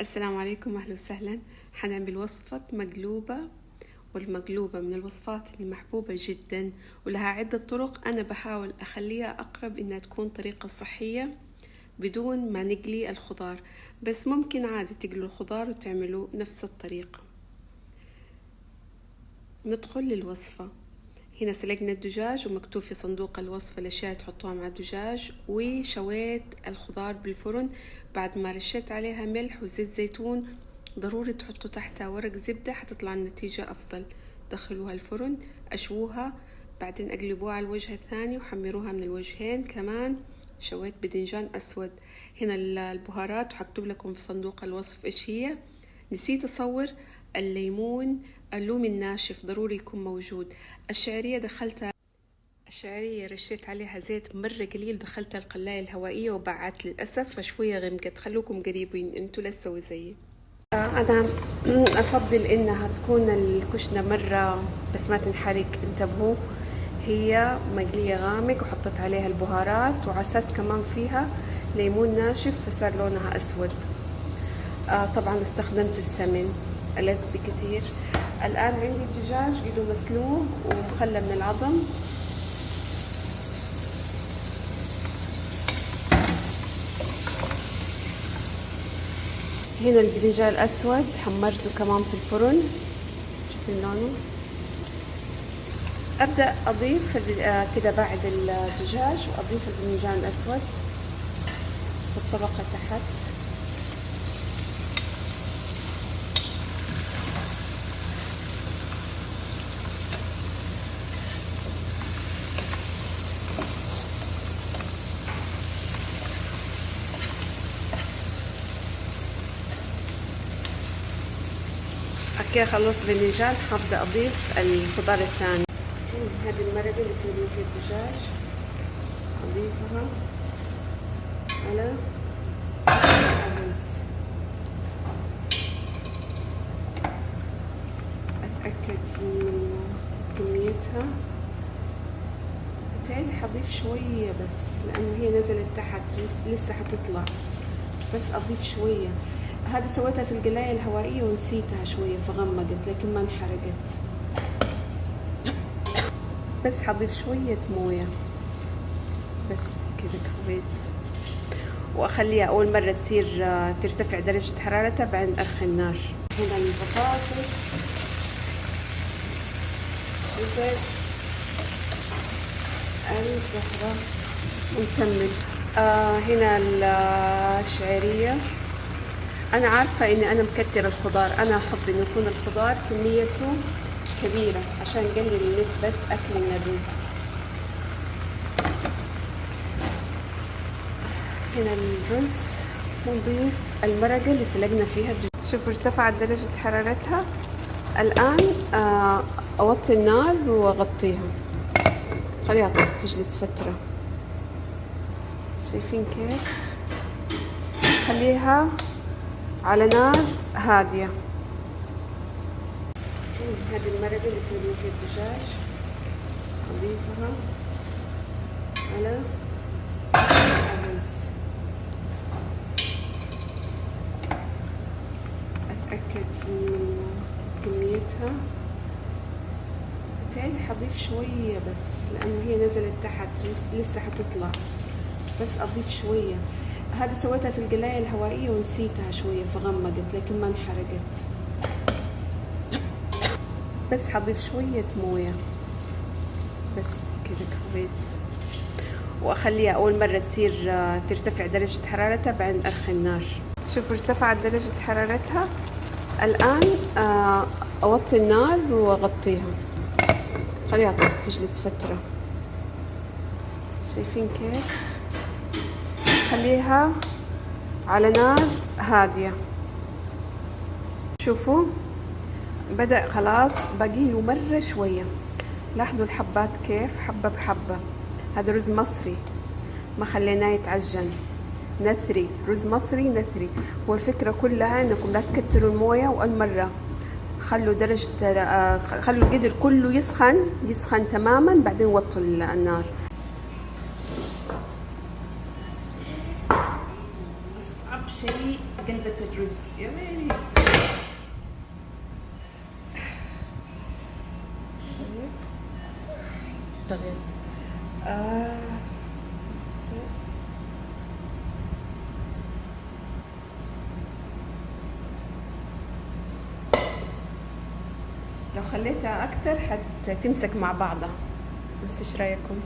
السلام عليكم، أهلا وسهلا. حنعمل وصفة مقلوبة، والمقلوبة من الوصفات اللي محبوبة جدا ولها عدة طرق. أنا بحاول أخليها أقرب إنها تكون طريقة صحية بدون ما نقلي الخضار، بس ممكن عادي تقلوا الخضار وتعملوا نفس الطريقة. ندخل للوصفة. هنا سلقنا الدجاج ومكتوب في صندوق الوصفة الأشياء تحطوها مع الدجاج، وشويت الخضار بالفرن بعد ما رشيت عليها ملح وزيت زيتون. ضروري تحطوا تحتها ورق زبدة حتطلع النتيجة أفضل. دخلوها الفرن، أشووها، بعدين أقلبوها على الوجه الثاني وحمروها من الوجهين. كمان شويت باذنجان أسود. هنا البهارات وحكتب لكم في صندوق الوصف إيش هي. نسيت أصور الليمون، اللوم الناشف ضروري يكون موجود. الشعرية رشيت عليها زيت مرة قليل، دخلتها القلاية الهوائية وبعت للأسف فشوية غمقت. خلوكم قريبين انتوا لا تسوي زيي. أنا أفضل إنها تكون الكشنة مرة بس ما تنحرق. انتبهوا، هي مقلية غامق وحطت عليها البهارات وعساس كمان فيها ليمون ناشف فصار لونها أسود. طبعا استخدمت السمن ألذ بكثير. الآن عندي الدجاج قدو مسلوق ومخلى من العظم. هنا الباذنجان الأسود حمرته كمان في الفرن، شوفوا لونه. أبدأ أضيف كده بعد الدجاج وأضيف الباذنجان الأسود في الطبقة تحت. كده خلصت الباذنجان، حابدأ أضيف الخضار الثاني. هذه المرقة اللي سوينا فيها الدجاج أضيفها على الرز. أتأكد من كميتها. بتعالي حضيف شوية بس لأنه هي نزلت تحت لسه حتطلع، بس أضيف شوية. هذا سويتها في القلاية الهوائية ونسيتها شوية فغمقت لكن ما انحرقت. بس حضيف شوية موية بس كده كويس، واخليها اول مرة تصير ترتفع درجة حرارتها بعدين ارخي النار. هنا البطاطس جزر الزهرة ونكمل. هنا الشعرية. انا عارفة اني انا مكترة الخضار، انا احب انه يكون الخضار كميته كبيرة عشان نقلل نسبة اكل من الرز. هنا الرز ونضيف المرقة اللي سلقنا فيها الدجاج. شوفوا ارتفعت درجة حرارتها. الآن أوطي النار وأغطيها، خليها تجلس فترة. شايفين كيف؟ خليها على نار هادية. هذه المرقة اللي سوينا فيها الدجاج أضيفها على الرز. أتأكد من كميتها. بتعالي حضيف شوية بس لأنه هي نزلت تحت لسه حتطلع، بس أضيف شوية. هذا سويتها في القلاية الهوائية ونسيتها شوية فغمقت لكن ما انحرقت. بس حضيف شوية موية بس كده كويس، واخليها اول مرة تصير ترتفع درجة حرارتها بعدين ارخي النار. شوفوا ارتفعت درجة حرارتها. الان اوطي النار واغطيها، خليها تجلس فترة. شايفين كيف؟ خليها على نار هادية. شوفوا بدأ خلاص باقيله مرة شوية. لاحظوا الحبات كيف حبة بحبة. هذا رز مصري ما خليناه يتعجن، نثري، رز مصري نثري. والفكرة كلها انكم لا تكتروا الموية، والمرة خلوا خلوا القدر كله يسخن تماما بعدين وطوا النار. أصعب شيء قلبة الرز. يا ميري. طيب. لو خليتها أكتر حتمسك مع بعضها، بس إيش رأيكم؟